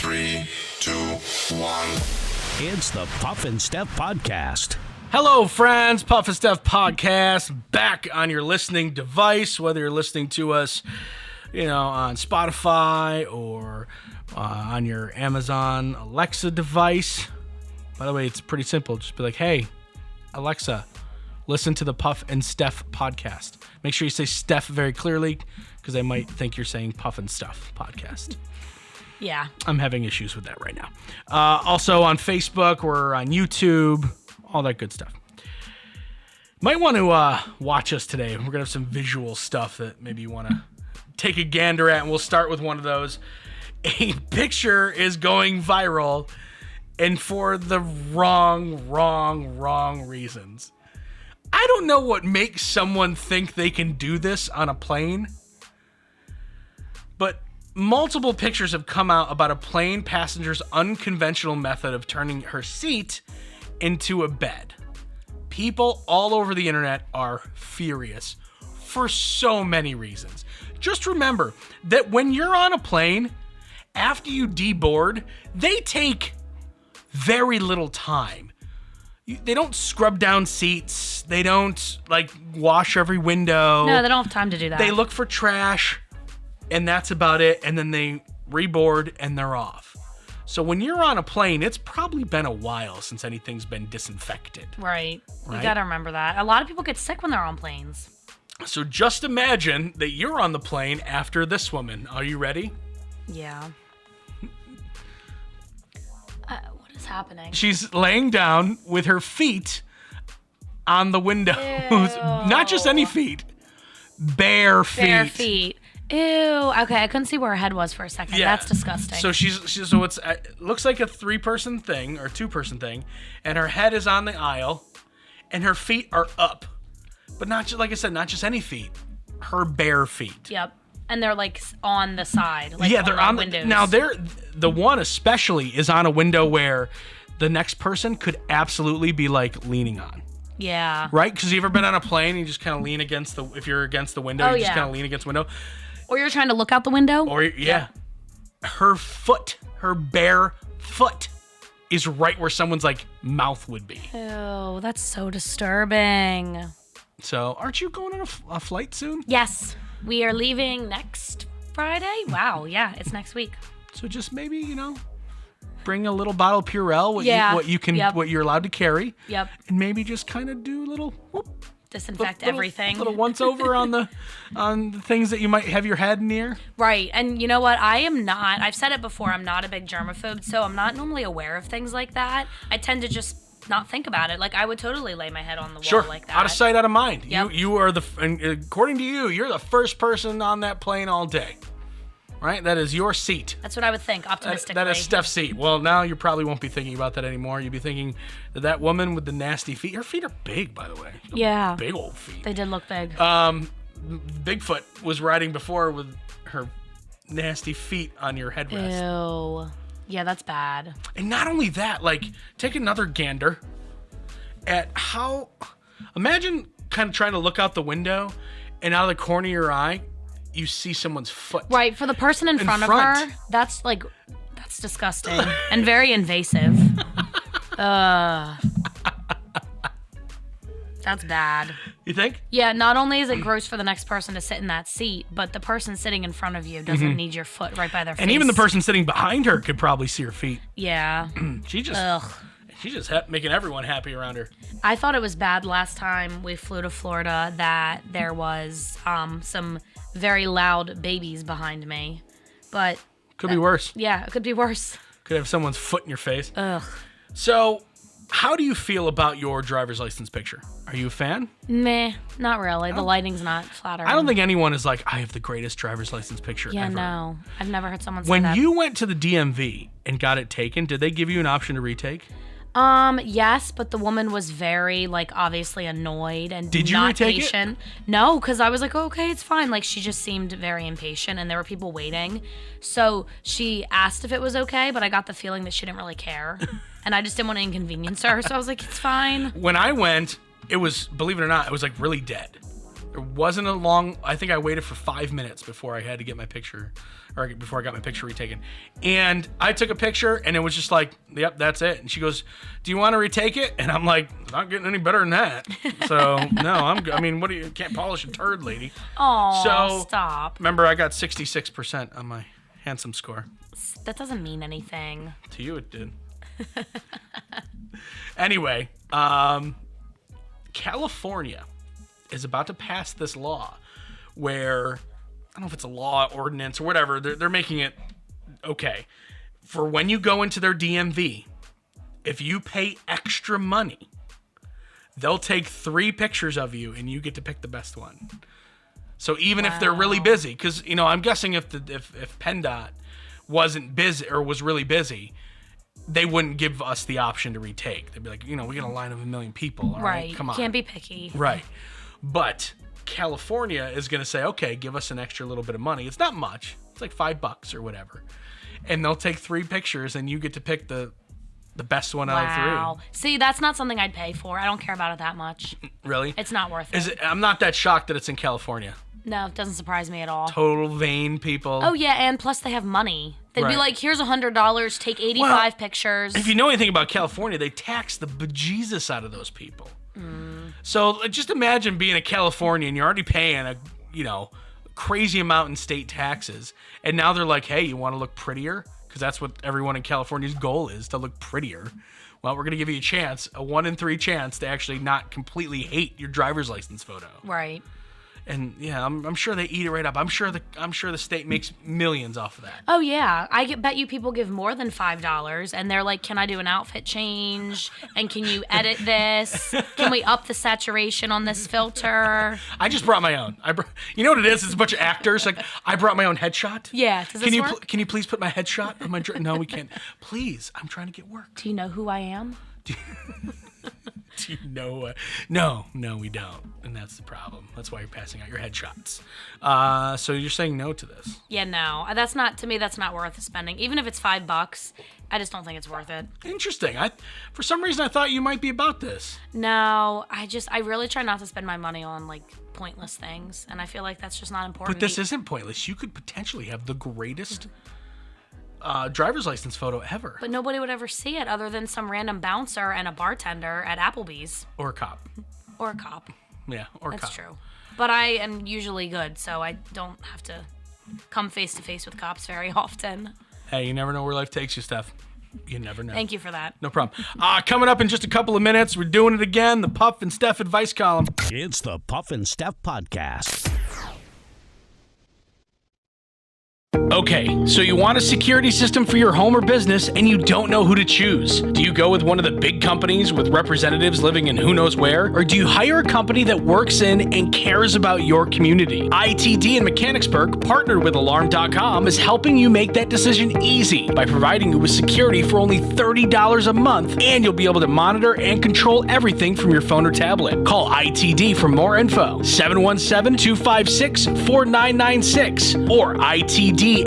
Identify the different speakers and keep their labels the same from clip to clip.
Speaker 1: 3, 2, 1.
Speaker 2: It's the Puff and Steph Podcast.
Speaker 3: Hello, friends. Puff and Steph Podcast back on your listening device, whether you're listening to us, on Spotify or on your Amazon Alexa device. By the way, it's pretty simple. Just be like, hey, Alexa, listen to the Puff and Steph Podcast. Make sure you say Steph very clearly because they might think you're saying Puff and Steph Podcast.
Speaker 4: Yeah.
Speaker 3: I'm having issues with that right now. Also on Facebook, we're on YouTube, all that good stuff. Might want to watch us today. We're going to have some visual stuff that maybe you want to take a gander at, and we'll start with one of those. A picture is going viral, and for the wrong reasons. I don't know what makes someone think they can do this on a plane, but multiple pictures have come out about a plane passenger's unconventional method of turning her seat into a bed. People all over the internet are furious for so many reasons. Just remember that when you're on a plane, after you deboard, they take very little time. They don't scrub down seats. They don't wash every window.
Speaker 4: No, they don't have time to do that.
Speaker 3: They look for trash, and that's about it. And then they reboard and they're off. So when you're on a plane, it's probably been a while since anything's been disinfected.
Speaker 4: Right. You got to remember that. A lot of people get sick when they're on planes.
Speaker 3: So just imagine that you're on the plane after this woman. Are you ready?
Speaker 4: Yeah. What is happening?
Speaker 3: She's laying down with her feet on the windows. Not just any feet. Bare feet.
Speaker 4: Bare feet. Ew. Okay, I couldn't see where her head was for a second.
Speaker 3: Yeah.
Speaker 4: That's disgusting.
Speaker 3: So it looks like a 3-person thing or 2-person thing, and her head is on the aisle, and her feet are up, but not just like I said, not just any feet, her bare feet.
Speaker 4: Yep. And they're on the side.
Speaker 3: They're on the windows. Now the one especially is on a window where the next person could absolutely be leaning on.
Speaker 4: Yeah.
Speaker 3: Right? Because you ever been on a plane and you just kind of lean against if you're against the window, just kind of lean against the window.
Speaker 4: Or you're trying to look out the window.
Speaker 3: Or, yeah. Her bare foot is right where someone's mouth would be.
Speaker 4: Ew, that's so disturbing.
Speaker 3: So, aren't you going on a flight soon?
Speaker 4: Yes. We are leaving next Friday. Wow, yeah, it's next week.
Speaker 3: So just maybe, bring a little bottle of Purell, what you're allowed to carry.
Speaker 4: Yep.
Speaker 3: And maybe just kind of do a little
Speaker 4: disinfect everything.
Speaker 3: Little once over on the things that you might have your head near.
Speaker 4: Right. And you know what? I've said it before, I'm not a big germaphobe, so I'm not normally aware of things like that. I tend to just not think about it. I would totally lay my head on the wall like that.
Speaker 3: Out of sight, out of mind.
Speaker 4: Yep.
Speaker 3: You are and according to you're the first person on that plane all day. Right? That is your seat.
Speaker 4: That's what I would think, optimistically.
Speaker 3: That is Steph's seat. Well, now you probably won't be thinking about that anymore. You'll be thinking that woman with the nasty feet, her feet are big, by the way.
Speaker 4: Yeah.
Speaker 3: Big old feet.
Speaker 4: They did look big.
Speaker 3: Bigfoot was riding before with her nasty feet on your headrest.
Speaker 4: Ew. Yeah, that's bad.
Speaker 3: And not only that, take another gander at how... Imagine kind of trying to look out the window, and out of the corner of your eye, you see someone's foot.
Speaker 4: Right, for the person in front of her, that's disgusting and very invasive. That's bad.
Speaker 3: You think?
Speaker 4: Yeah, not only is it gross for the next person to sit in that seat, but the person sitting in front of you doesn't need your foot right by their face.
Speaker 3: And even the person sitting behind her could probably see her feet.
Speaker 4: Yeah.
Speaker 3: She's just making everyone happy around her.
Speaker 4: I thought it was bad last time we flew to Florida that there was some very loud babies behind me, but
Speaker 3: could be worse.
Speaker 4: Yeah, it could be worse.
Speaker 3: Could have someone's foot in your face.
Speaker 4: Ugh.
Speaker 3: So, how do you feel about your driver's license picture? Are you a fan?
Speaker 4: Meh, not really. The lighting's not flattering.
Speaker 3: I don't think anyone is I have the greatest driver's license picture ever.
Speaker 4: Yeah, no. I've never heard someone say
Speaker 3: that.
Speaker 4: When
Speaker 3: you went to the DMV and got it taken, did they give you an option to retake?
Speaker 4: Yes, but the woman was very, obviously annoyed and
Speaker 3: Did you
Speaker 4: not
Speaker 3: retake
Speaker 4: patient.
Speaker 3: It?
Speaker 4: No, because I was like, oh, okay, it's fine. She just seemed very impatient, and there were people waiting. So she asked if it was okay, but I got the feeling that she didn't really care, and I just didn't want to inconvenience her. So I was like, it's fine.
Speaker 3: When I went, it was, believe it or not, it was really dead. There wasn't a long, I think I waited for 5 minutes before I had to get my picture, or before I got my picture retaken. And I took a picture and it was just like, yep, that's it. And she goes, do you want to retake it? And I'm like, not getting any better than that. So no, I mean, what do you, can't polish a turd, lady.
Speaker 4: Oh,
Speaker 3: so,
Speaker 4: stop.
Speaker 3: Remember, I got 66% on my handsome score.
Speaker 4: That doesn't mean anything.
Speaker 3: To you it did. Anyway, California is about to pass this law where, I don't know if it's a law, ordinance, or whatever, they're making it okay. For when you go into their DMV, if you pay extra money, they'll take 3 pictures of you and you get to pick the best one. So even if they're really busy, because, you know, I'm guessing if PennDOT wasn't busy or was really busy, they wouldn't give us the option to retake. They'd be like, you know, we got a line of 1 million people. All right, come on.
Speaker 4: Can't be picky.
Speaker 3: Right. But California is going to say, okay, give us an extra little bit of money. It's not much. It's like $5 or whatever. And they'll take 3 pictures and you get to pick the best one out of 3.
Speaker 4: Wow. See, that's not something I'd pay for. I don't care about it that much.
Speaker 3: Really?
Speaker 4: It's not worth it.
Speaker 3: I'm not that shocked that it's in California.
Speaker 4: No, it doesn't surprise me at all.
Speaker 3: Total vain people.
Speaker 4: Oh, yeah, and plus they have money. They'd be like, here's $100, take 85 pictures.
Speaker 3: If you know anything about California, they tax the bejesus out of those people. So just imagine being a Californian, you're already paying a, you know, crazy amount in state taxes, and now they're like, hey, you want to look prettier? Because that's what everyone in California's goal is, to look prettier. Well, we're going to give you a chance, a 1 in 3 chance to actually not completely hate your driver's license photo.
Speaker 4: Right.
Speaker 3: And yeah, I'm sure they eat it right up. I'm sure the state makes millions off of that.
Speaker 4: Oh yeah, bet you people give more than $5, and they're like, "Can I do an outfit change? And can you edit this? Can we up the saturation on this filter?"
Speaker 3: I just brought my own. You know what it is? It's a bunch of actors. Like, I brought my own headshot.
Speaker 4: Yeah. Does this work?
Speaker 3: Can you please put my headshot on my? No, we can't. Please, I'm trying to get work.
Speaker 4: Do you know who I am?
Speaker 3: Do you know? No, we don't, and that's the problem. That's why you're passing out your headshots. So you're saying no to this?
Speaker 4: Yeah, no. That's not worth spending. Even if it's $5, I just don't think it's worth it.
Speaker 3: Interesting. For some reason I thought you might be about this.
Speaker 4: No, I really try not to spend my money on like pointless things, and I feel like that's just not important.
Speaker 3: But this isn't pointless. You could potentially have the greatest driver's license photo ever.
Speaker 4: But nobody would ever see it other than some random bouncer and a bartender at Applebee's.
Speaker 3: Or a cop.
Speaker 4: Or a cop.
Speaker 3: Yeah, or a cop.
Speaker 4: That's true. But I am usually good, so I don't have to come face to face with cops very often.
Speaker 3: Hey, you never know where life takes you, Steph. You never know.
Speaker 4: Thank you for that.
Speaker 3: No problem. Coming up in just a couple of minutes, we're doing it again, the Puff and Steph advice column.
Speaker 2: It's the Puff and Steph Podcast.
Speaker 3: Okay, so you want a security system for your home or business and you don't know who to choose. Do you go with one of the big companies with representatives living in who knows where? Or do you hire a company that works in and cares about your community? ITD in Mechanicsburg, partnered with Alarm.com, is helping you make that decision easy by providing you with security for only $30 a month, and you'll be able to monitor and control everything from your phone or tablet. Call ITD for more info, 717-256-4996 or ITDSSI.com.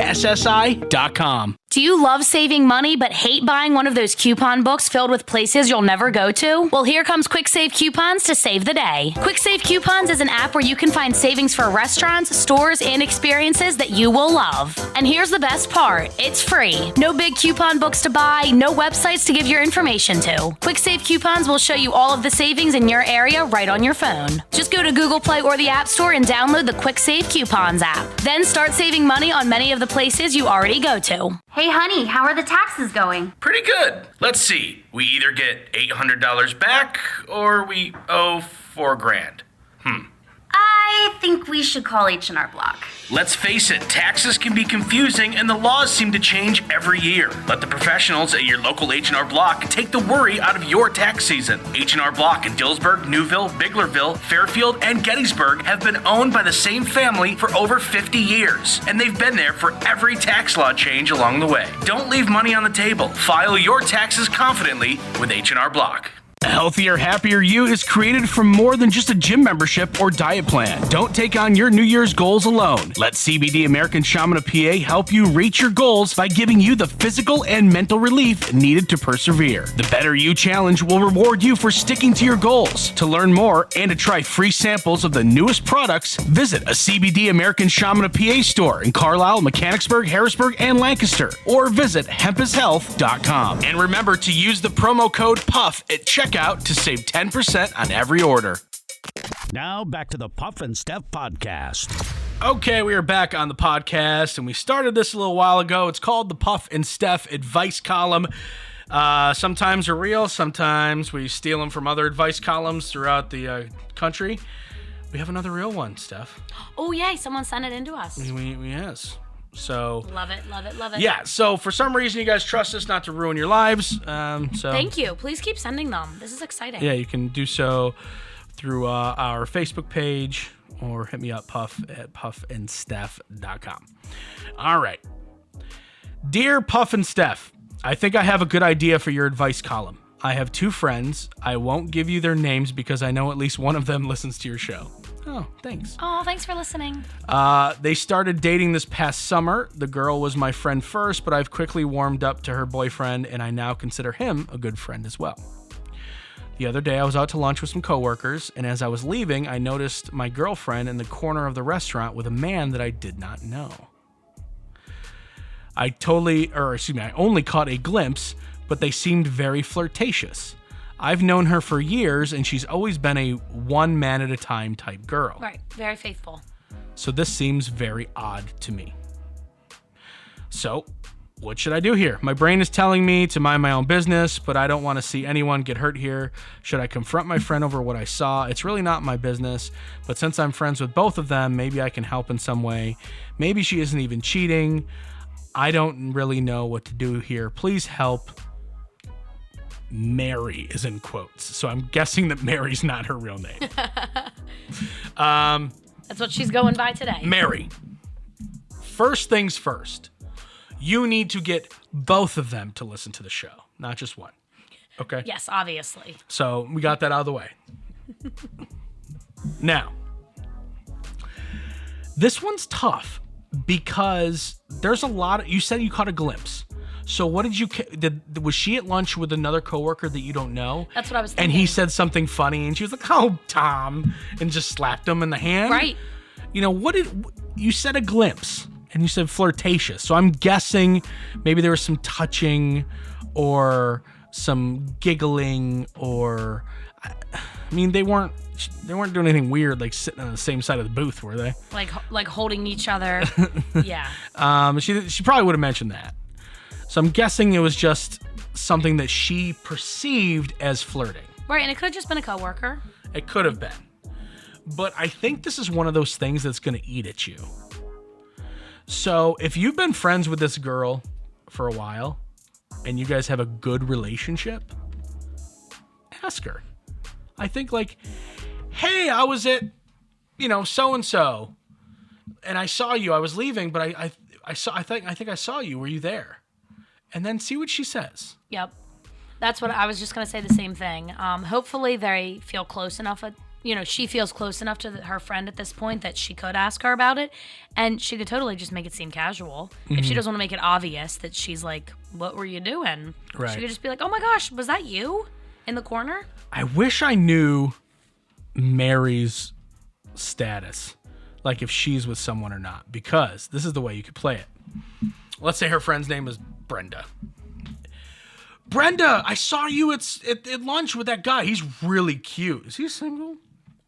Speaker 4: Do you love saving money but hate buying one of those coupon books filled with places you'll never go to? Well, here comes Quick Save Coupons to save the day. Quick Save Coupons is an app where you can find savings for restaurants, stores, and experiences that you will love. And here's the best part. It's free. No big coupon books to buy, no websites to give your information to. Quick Save Coupons will show you all of the savings in your area right on your phone. Just go to Google Play or the App Store and download the Quick Save Coupons app. Then start saving money on many of the places you already go to.
Speaker 5: Hey honey, how are the taxes going?
Speaker 3: Pretty good. Let's see. We either get $800 back or we owe $4,000.
Speaker 5: I think we should call H&R Block.
Speaker 3: Let's face it, taxes can be confusing and the laws seem to change every year. Let the professionals at your local H&R Block take the worry out of your tax season. H&R Block in Dillsburg, Newville, Biglerville, Fairfield, and Gettysburg have been owned by the same family for over 50 years, and they've been there for every tax law change along the way. Don't leave money on the table. File your taxes confidently with H&R Block. A healthier, happier you is created from more than just a gym membership or diet plan. Don't take on your New Year's goals alone. Let CBD American Shaman of PA help you reach your goals by giving you the physical and mental relief needed to persevere. The Better You Challenge will reward you for sticking to your goals. To learn more and to try free samples of the newest products, visit a CBD American Shaman of PA store in Carlisle, Mechanicsburg, Harrisburg, and Lancaster, or visit hempishealth.com. And remember to use the promo code PUFF at checkout to save 10% on every order.
Speaker 2: Now back to the Puff and Steph podcast.
Speaker 3: Okay, we are back on the podcast, and we started this a little while ago. It's called the Puff and Steph Advice Column. Sometimes they're real, sometimes we steal them from other advice columns throughout the country. We have another real one, Steph.
Speaker 4: Oh, yay. Someone sent it into us.
Speaker 3: Yes. So
Speaker 4: Love it, love it, love it.
Speaker 3: yeah, so for some reason you guys trust us not to ruin your lives.
Speaker 4: Thank you. Please keep sending them. This is exciting.
Speaker 3: Yeah, you can do so through our Facebook page or hit me up, Puff at puffandsteph.com. All right. Dear Puff and Steph, I think I have a good idea for your advice column. I have two friends. I won't give you their names because I know at least one of them listens to your show. Oh, thanks.
Speaker 4: Oh, thanks for listening.
Speaker 3: They started dating this past summer. The girl was my friend first, but I've quickly warmed up to her boyfriend, and I now consider him a good friend as well. The other day, I was out to lunch with some coworkers, and as I was leaving, I noticed my girlfriend in the corner of the restaurant with a man that I did not know. I only caught a glimpse, but they seemed very flirtatious. I've known her for years, and she's always been a one man at a time type girl.
Speaker 4: Right. Very faithful.
Speaker 3: So this seems very odd to me. So, what should I do here? My brain is telling me to mind my own business, but I don't want to see anyone get hurt here. Should I confront my friend over what I saw? It's really not my business, but since I'm friends with both of them, maybe I can help in some way. Maybe she isn't even cheating. I don't really know what to do here. Please help. Mary is in quotes, so I'm guessing that Mary's not her real name.
Speaker 4: That's what she's going by today.
Speaker 3: Mary. First things first. You need to get both of them to listen to the show, not just one. Okay?
Speaker 4: Yes, obviously.
Speaker 3: So we got that out of the way. Now, this one's tough because there's a lot of, you said you caught a glimpse. So what was she at lunch with another coworker that you don't know?
Speaker 4: That's what I was thinking.
Speaker 3: And he said something funny and she was like, "Oh, Tom," and just slapped him in the hand.
Speaker 4: Right.
Speaker 3: You know, you said a glimpse and you said flirtatious. So I'm guessing maybe there was some touching or some giggling or, I mean, they weren't doing anything weird, like sitting on the same side of the booth, were they?
Speaker 4: Like holding each other. Yeah.
Speaker 3: She probably would have mentioned that. So I'm guessing it was just something that she perceived as flirting.
Speaker 4: Right, and it could have just been a coworker.
Speaker 3: It could have been. But I think this is one of those things that's going to eat at you. So if you've been friends with this girl for a while and you guys have a good relationship, ask her. I think like, "Hey, I was at, so-and-so, and I saw you. I was leaving, but I think I saw you. Were you there?" And then see what she says.
Speaker 4: Yep. That's what I was just going to say, the same thing. Hopefully they feel close enough. She feels close enough to her friend at this point that she could ask her about it. And she could totally just make it seem casual. Mm-hmm. If she doesn't want to make it obvious that she's like, "What were you doing?"
Speaker 3: Right.
Speaker 4: She could just be like, "Oh my gosh, was that you in the corner?"
Speaker 3: I wish I knew Mary's status. Like if she's with someone or not. Because this is the way you could play it. Let's say her friend's name is Brenda. "Brenda, I saw you at lunch with that guy. He's really cute. Is he single?"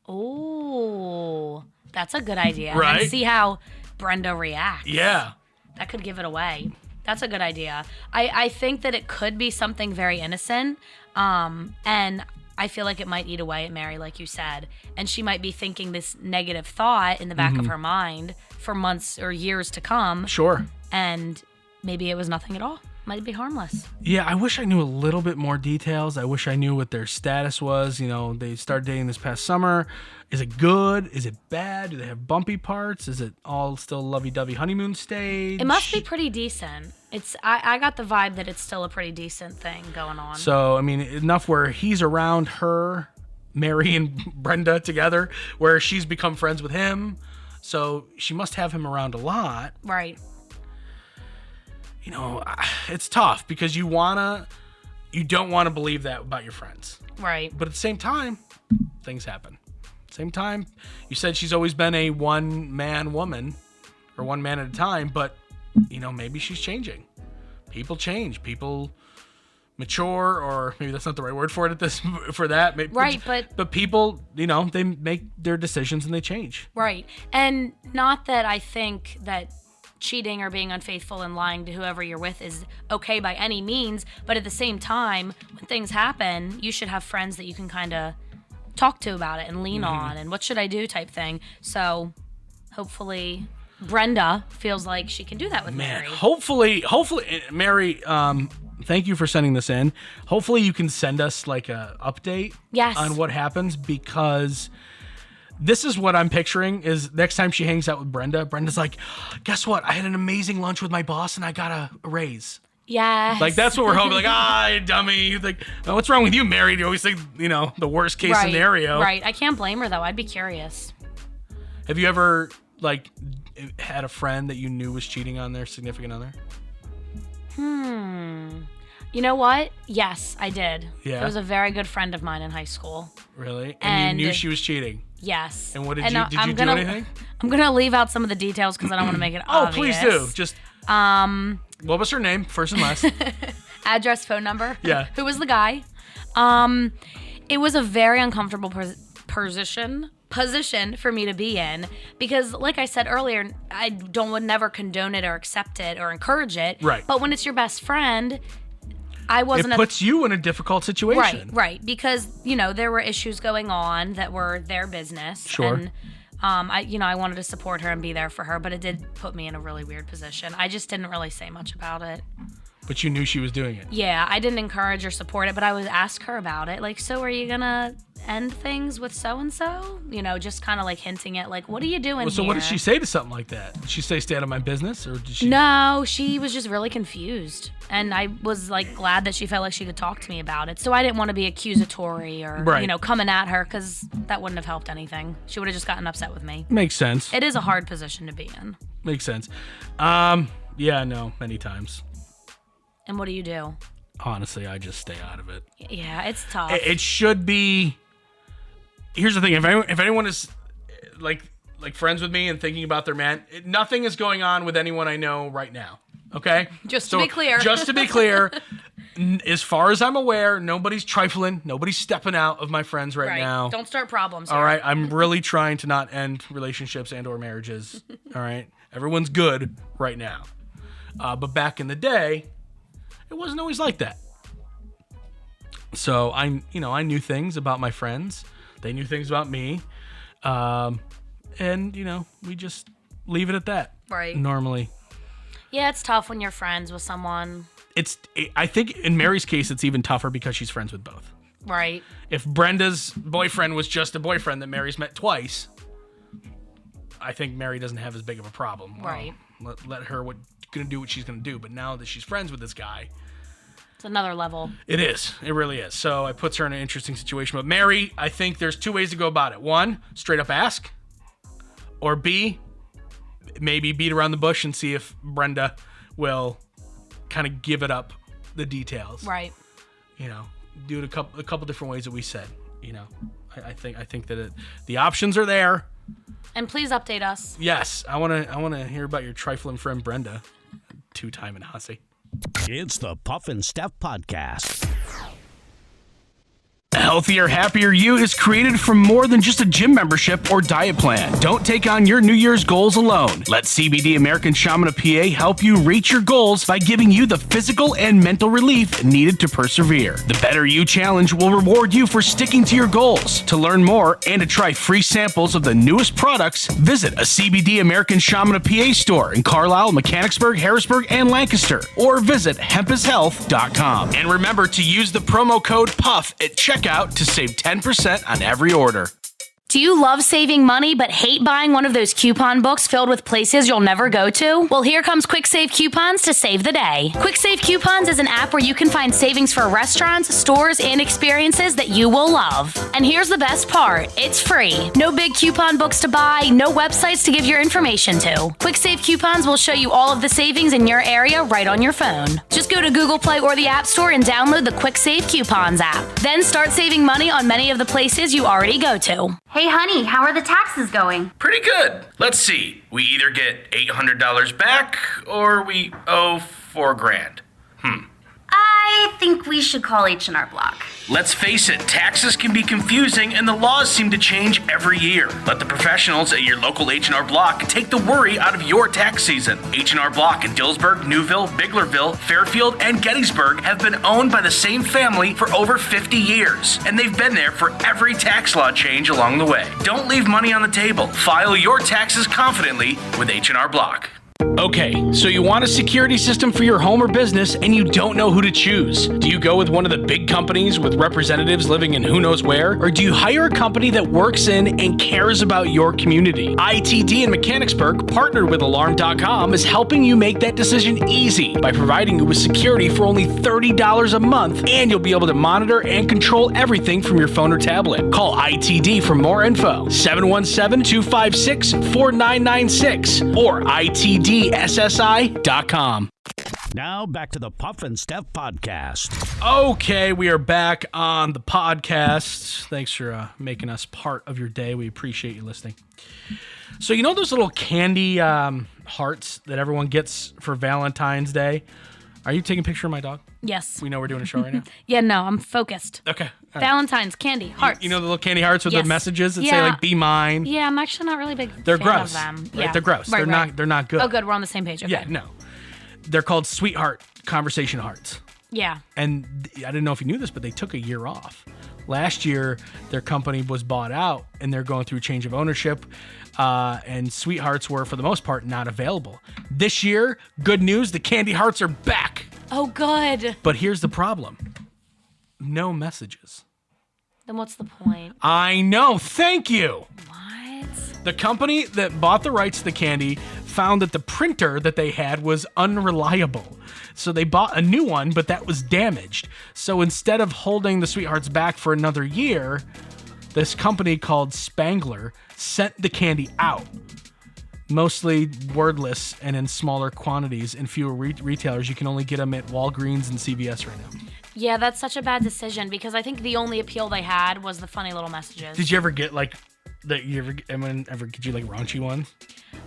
Speaker 4: Oh, that's a good idea.
Speaker 3: Right?
Speaker 4: And see how Brenda reacts.
Speaker 3: Yeah.
Speaker 4: That could give it away. That's a good idea. I think that it could be something very innocent. And I feel like it might eat away at Mary, like you said. And she might be thinking this negative thought in the back of her mind for months or years to come.
Speaker 3: Sure.
Speaker 4: And maybe it was nothing at all. might be harmless.
Speaker 3: Yeah, I wish I knew a little bit more details. I wish I knew what their status was. You know, they started dating this past summer. Is it good? Is it bad? Do they have bumpy parts? Is it all still lovey-dovey honeymoon stage?
Speaker 4: It must be pretty decent. I got the vibe that it's still a pretty decent thing going on.
Speaker 3: So, I mean, enough where he's around her, Mary and Brenda together, where she's become friends with him. So she must have him around a lot.
Speaker 4: Right.
Speaker 3: You know, it's tough because you don't want to believe that about your friends.
Speaker 4: Right.
Speaker 3: But at the same time, things happen. Same time, you said she's always been a one-man woman or one man at a time, but, you know, maybe she's changing. People change. People mature, or maybe that's not the right word for it for that.
Speaker 4: Right,
Speaker 3: but people, you know, they make their decisions and they change.
Speaker 4: Right. And not that I think that cheating or being unfaithful and lying to whoever you're with is okay by any means, but at the same time, when things happen, you should have friends that you can kind of talk to about it and lean on and what should I do type thing. So hopefully Brenda feels like she can do that with Mary.
Speaker 3: Hopefully, Mary, thank you for sending this in. Hopefully you can send us like a update on what happens, because this is what I'm picturing is next time she hangs out with Brenda, Brenda's like, guess what? I had an amazing lunch with my boss and I got a raise.
Speaker 4: Yes.
Speaker 3: Like, that's what we're hoping. Like, you dummy. Like, oh, what's wrong with you, Mary? You always think, you know, the worst case scenario.
Speaker 4: Right. I can't blame her, though. I'd be curious.
Speaker 3: Have you ever, like, had a friend that you knew was cheating on their significant other?
Speaker 4: You know what? Yes, I did.
Speaker 3: Yeah.
Speaker 4: It was a very good friend of mine in high school.
Speaker 3: Really? And you knew she was cheating?
Speaker 4: Yes.
Speaker 3: And what did you do anything?
Speaker 4: I'm going to leave out some of the details because I don't want to make it obvious.
Speaker 3: Please do. Just, what was her name, first and last?
Speaker 4: Address, phone number.
Speaker 3: Yeah.
Speaker 4: Who was the guy? It was a very uncomfortable position for me to be in because, like I said earlier, I would never condone it or accept it or encourage it.
Speaker 3: Right.
Speaker 4: But when it's your best friend, I wasn't.
Speaker 3: It puts you in a difficult situation.
Speaker 4: Right. Because, you know, there were issues going on that were their business.
Speaker 3: Sure.
Speaker 4: And, I wanted to support her and be there for her, but it did put me in a really weird position. I just didn't really say much about it.
Speaker 3: But you knew she was doing it.
Speaker 4: Yeah, I didn't encourage or support it, but I would ask her about it. Like, so are you going to end things with so-and-so? You know, just kind of like hinting at, like, what are you doing
Speaker 3: So
Speaker 4: here?
Speaker 3: what did she say to something like that? Did she say, stay out of my business? Or did she?
Speaker 4: No, she was just really confused. And I was, like, glad that she felt like she could talk to me about it. So I didn't want to be accusatory or, coming at her because that wouldn't have helped anything. She would have just gotten upset with me.
Speaker 3: Makes sense.
Speaker 4: It is a hard position to be in.
Speaker 3: Makes sense. Yeah, no, many times.
Speaker 4: And what do you do?
Speaker 3: Honestly, I just stay out of it.
Speaker 4: Yeah, it's tough.
Speaker 3: It should be. Here's the thing: if anyone is like friends with me and thinking about their man, nothing is going on with anyone I know right now. Okay.
Speaker 4: Just to be clear.
Speaker 3: As far as I'm aware, nobody's trifling. Nobody's stepping out of my friends right now.
Speaker 4: Don't start problems here.
Speaker 3: All right. I'm really trying to not end relationships and/or marriages. All right. Everyone's good right now. But back in the day, it wasn't always like that. So I knew things about my friends. They knew things about me. And we just leave it at that.
Speaker 4: Right.
Speaker 3: Normally.
Speaker 4: Yeah, it's tough when you're friends with someone.
Speaker 3: I think in Mary's case, it's even tougher because she's friends with both.
Speaker 4: Right.
Speaker 3: If Brenda's boyfriend was just a boyfriend that Mary's met twice, I think Mary doesn't have as big of a problem.
Speaker 4: Right.
Speaker 3: Let her gonna do what she's gonna do. But now that she's friends with this guy,
Speaker 4: it's another level.
Speaker 3: It is. It really is. So it puts her in an interesting situation. But Mary, I think there's two ways to go about it. One, straight up ask. Or B, maybe beat around the bush and see if Brenda will kind of give it up the details.
Speaker 4: Right.
Speaker 3: Do it a couple different ways that we said. I think that the options are there.
Speaker 4: And please update us.
Speaker 3: Yes, I want to hear about your trifling friend Brenda, two-time and hussy.
Speaker 2: It's the Puff and Steph Podcast.
Speaker 3: A healthier, happier you is created from more than just a gym membership or diet plan. Don't take on your New Year's goals alone. Let CBD American Shaman of PA help you reach your goals by giving you the physical and mental relief needed to persevere. The Better You Challenge will reward you for sticking to your goals. To learn more and to try free samples of the newest products, visit a CBD American Shaman of PA store in Carlisle, Mechanicsburg, Harrisburg, and Lancaster, or visit hempishealth.com. And remember to use the promo code PUFF at checkout to save 10% on every order.
Speaker 4: Do you love saving money but hate buying one of those coupon books filled with places you'll never go to? Well, here comes Quick Save Coupons to save the day. Quick Save Coupons is an app where you can find savings for restaurants, stores, and experiences that you will love. And here's the best part. It's free. No big coupon books to buy, no websites to give your information to. Quick Save Coupons will show you all of the savings in your area right on your phone. Just go to Google Play or the App Store and download the Quick Save Coupons app. Then start saving money on many of the places you already go to.
Speaker 5: Hey, honey, how are the taxes going?
Speaker 6: Pretty good. Let's see. We either get $800 back or we owe $4,000.
Speaker 5: I think we should call H&R Block.
Speaker 6: Let's face it, taxes can be confusing and the laws seem to change every year. Let the professionals at your local H&R Block take the worry out of your tax season. H&R Block in Dillsburg, Newville, Biglerville, Fairfield, and Gettysburg have been owned by the same family for over 50 years, and they've been there for every tax law change along the way. Don't leave money on the table. File your taxes confidently with H&R Block.
Speaker 3: Okay, so you want a security system for your home or business and you don't know who to choose. Do you go with one of the big companies with representatives living in who knows where? Or do you hire a company that works in and cares about your community? ITD in Mechanicsburg, partnered with Alarm.com, is helping you make that decision easy by providing you with security for only $30 a month, and you'll be able to monitor and control everything from your phone or tablet. Call ITD for more info, 717-256-4996 or ITDSSI.com.
Speaker 2: Now back to the Puff and Steph podcast.
Speaker 3: Okay, we are back on the podcast. Thanks for making us part of your day. We appreciate you listening. So you know those little candy hearts that everyone gets for Valentine's Day? Are you taking a picture of my dog?
Speaker 4: Yes.
Speaker 3: We know we're doing a show right now?
Speaker 4: Yeah, no, I'm focused.
Speaker 3: Okay. All right.
Speaker 4: Valentine's candy hearts.
Speaker 3: You know the little candy hearts with
Speaker 4: Yes.
Speaker 3: the messages that say
Speaker 4: Yeah.
Speaker 3: like "Be mine."
Speaker 4: Yeah, I'm actually not really a big
Speaker 3: They're
Speaker 4: fan
Speaker 3: gross.
Speaker 4: of them.
Speaker 3: Right?
Speaker 4: Yeah.
Speaker 3: They're gross.
Speaker 4: Right, right.
Speaker 3: They're not good.
Speaker 4: Oh, good. We're on the same page. Okay.
Speaker 3: Yeah, no. They're called Sweetheart Conversation Hearts.
Speaker 4: Yeah.
Speaker 3: And I didn't know if you knew this, but they took a year off. Last year, their company was bought out, and they're going through change of ownership, and Sweethearts were, for the most part, not available. This year, good news, the candy hearts are back.
Speaker 4: Oh, good.
Speaker 3: But here's the problem. No messages.
Speaker 4: Then what's the point?
Speaker 3: I know. Thank you.
Speaker 4: What?
Speaker 3: The company that bought the rights to the candy found that the printer that they had was unreliable. So they bought a new one, but that was damaged. So instead of holding the Sweethearts back for another year, this company called Spangler sent the candy out. Mostly wordless and in smaller quantities and fewer retailers. You can only get them at Walgreens and CVS right now.
Speaker 4: Yeah, that's such a bad decision because I think the only appeal they had was the funny little messages.
Speaker 3: Did you ever get like that? Anyone ever get you like raunchy ones?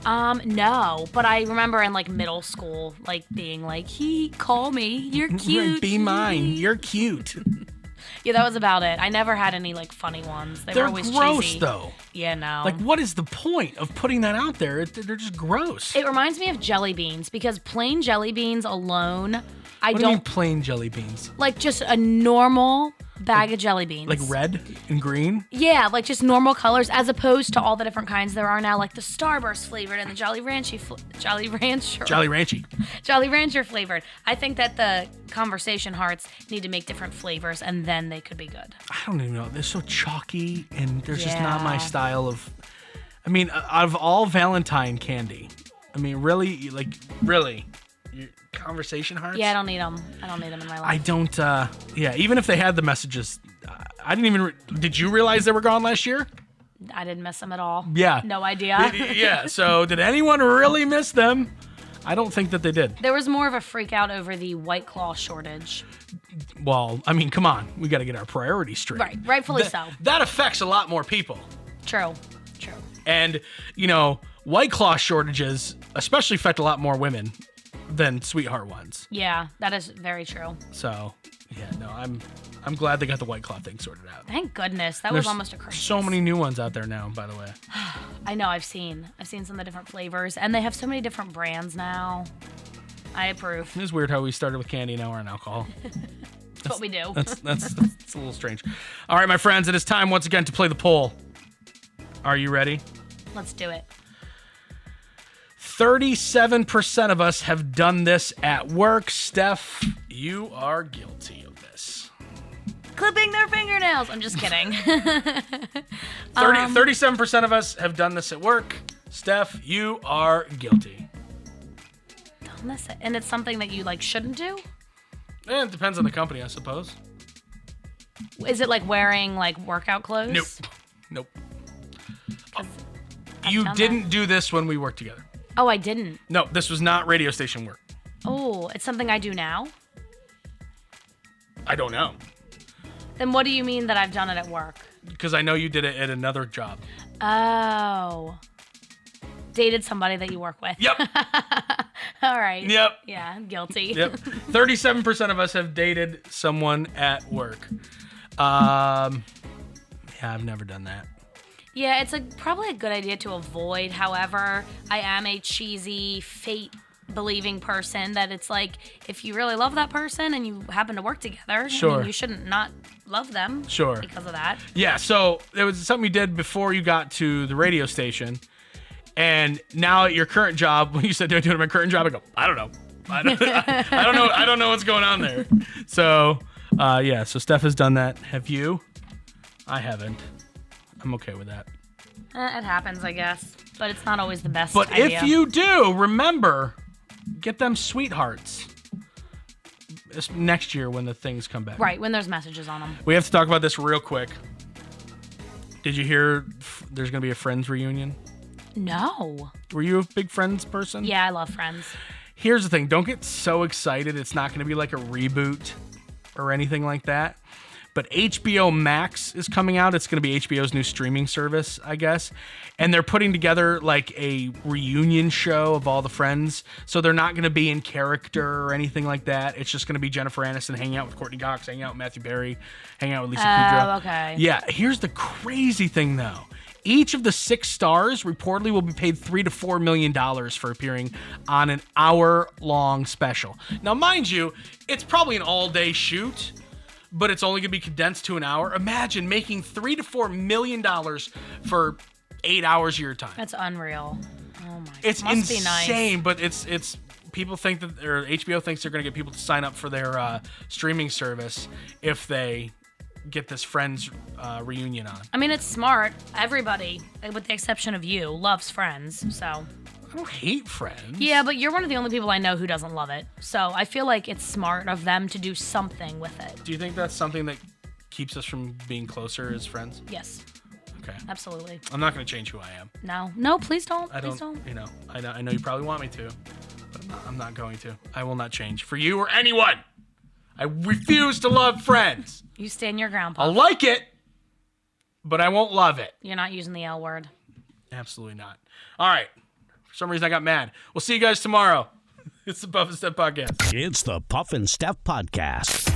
Speaker 4: No, but I remember in like middle school, like being like, call me, you're cute.
Speaker 3: Be mine, you're cute.
Speaker 4: Yeah, that was about it. I never had any like funny ones. They
Speaker 3: They're
Speaker 4: were always
Speaker 3: gross
Speaker 4: cheesy.
Speaker 3: though.
Speaker 4: Yeah, no.
Speaker 3: Like, what is the point of putting that out there? They're just gross.
Speaker 4: It reminds me of jelly beans because plain jelly beans alone, I
Speaker 3: What do you mean
Speaker 4: don't
Speaker 3: plain jelly beans?
Speaker 4: like just a normal bag of jelly beans.
Speaker 3: Like red and green?
Speaker 4: Yeah, like just normal colors as opposed to all the different kinds there are now, like the Starburst flavored and the Jolly Rancher
Speaker 3: Jolly Ranchy.
Speaker 4: Jolly Rancher flavored. I think that the conversation hearts need to make different flavors and then they could be good.
Speaker 3: I don't even know. They're so chalky and there's just not my
Speaker 4: Yeah.
Speaker 3: style of... I mean, out of all Valentine candy, I mean, really, your conversation hearts?
Speaker 4: Yeah, I don't need them. I don't need them in my life.
Speaker 3: I don't, even if they had the messages, I didn't even... Did you realize they were gone last year?
Speaker 4: I didn't miss them at all.
Speaker 3: Yeah.
Speaker 4: No idea.
Speaker 3: Yeah, so did anyone really miss them? I don't think that they did.
Speaker 4: There was more of a freak out over the White Claw shortage.
Speaker 3: Well, I mean, come on. We got to get our priorities straight.
Speaker 4: Right, rightfully so.
Speaker 3: That affects a lot more people.
Speaker 4: True.
Speaker 3: And, White Claw shortages especially affect a lot more women. than Sweetheart ones.
Speaker 4: Yeah, that is very true.
Speaker 3: So, yeah, no, I'm glad they got the White Claw thing sorted out.
Speaker 4: Thank goodness. That
Speaker 3: There's
Speaker 4: was almost a crisis.
Speaker 3: so many new ones out there now, by the way.
Speaker 4: I know, I've seen some of the different flavors, and they have so many different brands now. I approve.
Speaker 3: It is weird how we started with candy, now we're on alcohol.
Speaker 4: That's what we do.
Speaker 3: That's a little strange. All right, my friends, it is time once again to play the poll. Are you ready?
Speaker 4: Let's do it.
Speaker 3: 37% of us have done this at work. Steph, you are guilty of this.
Speaker 4: Clipping their fingernails. I'm just kidding.
Speaker 3: 37% of us have done this at work. Steph, you are guilty.
Speaker 4: Done this, and it's something that you like shouldn't do.
Speaker 3: It depends on the company, I suppose.
Speaker 4: Is it like wearing like workout clothes?
Speaker 3: Nope.
Speaker 4: I've
Speaker 3: You
Speaker 4: done
Speaker 3: didn't do this when we worked together.
Speaker 4: Oh, I didn't.
Speaker 3: No, this was not radio station work.
Speaker 4: Oh, it's something I do now?
Speaker 3: I don't know.
Speaker 4: Then what do you mean that I've done it at work?
Speaker 3: Because I know you did it at another job.
Speaker 4: Oh. Dated somebody that you work with.
Speaker 3: Yep.
Speaker 4: All right.
Speaker 3: Yep.
Speaker 4: Yeah, I'm guilty.
Speaker 3: Yep. 37% of us have dated someone at work. Yeah, I've never done that.
Speaker 4: Yeah, it's probably a good idea to avoid. However, I am a cheesy, fate-believing person that it's like, if you really love that person and you happen to work together,
Speaker 3: Sure.
Speaker 4: I mean, you shouldn't not love them
Speaker 3: Sure.
Speaker 4: because of that.
Speaker 3: Yeah, so it was something you did before you got to the radio station. And now at your current job, when you said, do I do it at my current job? I go, I don't know. I don't know. I don't know what's going on there. So, yeah, so Steph has done that. Have you? I haven't. I'm okay with that.
Speaker 4: It happens, I guess. But it's not always the best
Speaker 3: But
Speaker 4: idea.
Speaker 3: if you do, remember, get them sweethearts next year when the things come back.
Speaker 4: Right, when there's messages on them.
Speaker 3: We have to talk about this real quick. Did you hear there's going to be a Friends reunion?
Speaker 4: No.
Speaker 3: Were you a big Friends person?
Speaker 4: Yeah, I love Friends.
Speaker 3: Here's the thing. Don't get so excited. It's not going to be like a reboot or anything like that. But HBO Max is coming out. It's going to be HBO's new streaming service, I guess. And they're putting together like a reunion show of all the Friends. So they're not going to be in character or anything like that. It's just going to be Jennifer Aniston hanging out with Courtney Cox, hanging out with Matthew Perry, hanging out with Lisa Kudrow.
Speaker 4: Oh, okay.
Speaker 3: Yeah. Here's the crazy thing, though. Each of the 6 stars reportedly will be paid $3 to $4 million for appearing on an hour-long special. Now, mind you, it's probably an all-day shoot, but it's only going to be condensed to an hour. Imagine making $3 to $4 million for 8 hours of your time.
Speaker 4: That's unreal. Oh my!
Speaker 3: It's
Speaker 4: Must
Speaker 3: insane,
Speaker 4: be nice.
Speaker 3: but it's people think that, or HBO thinks they're going to get people to sign up for their streaming service if they get this Friends reunion on.
Speaker 4: I mean, it's smart. Everybody, with the exception of you, loves Friends. So.
Speaker 3: I don't hate Friends.
Speaker 4: Yeah, but you're one of the only people I know who doesn't love it. So I feel like it's smart of them to do something with it.
Speaker 3: Do you think that's something that keeps us from being closer as friends?
Speaker 4: Yes,
Speaker 3: Okay.
Speaker 4: absolutely.
Speaker 3: I'm not going to change who I am.
Speaker 4: No, please don't.
Speaker 3: I
Speaker 4: Please
Speaker 3: don't,
Speaker 4: don't.
Speaker 3: you know, I know you probably want me to, but I'm not going to. I will not change for you or anyone. I refuse to love Friends.
Speaker 4: You stand your ground,
Speaker 3: I'll
Speaker 4: Pop.
Speaker 3: like it, but I won't love it.
Speaker 4: You're not using the L word.
Speaker 3: Absolutely not. All right. For some reason, I got mad. We'll see you guys tomorrow. It's the Puff and Steph Podcast.
Speaker 2: It's the Puff and Steph Podcast.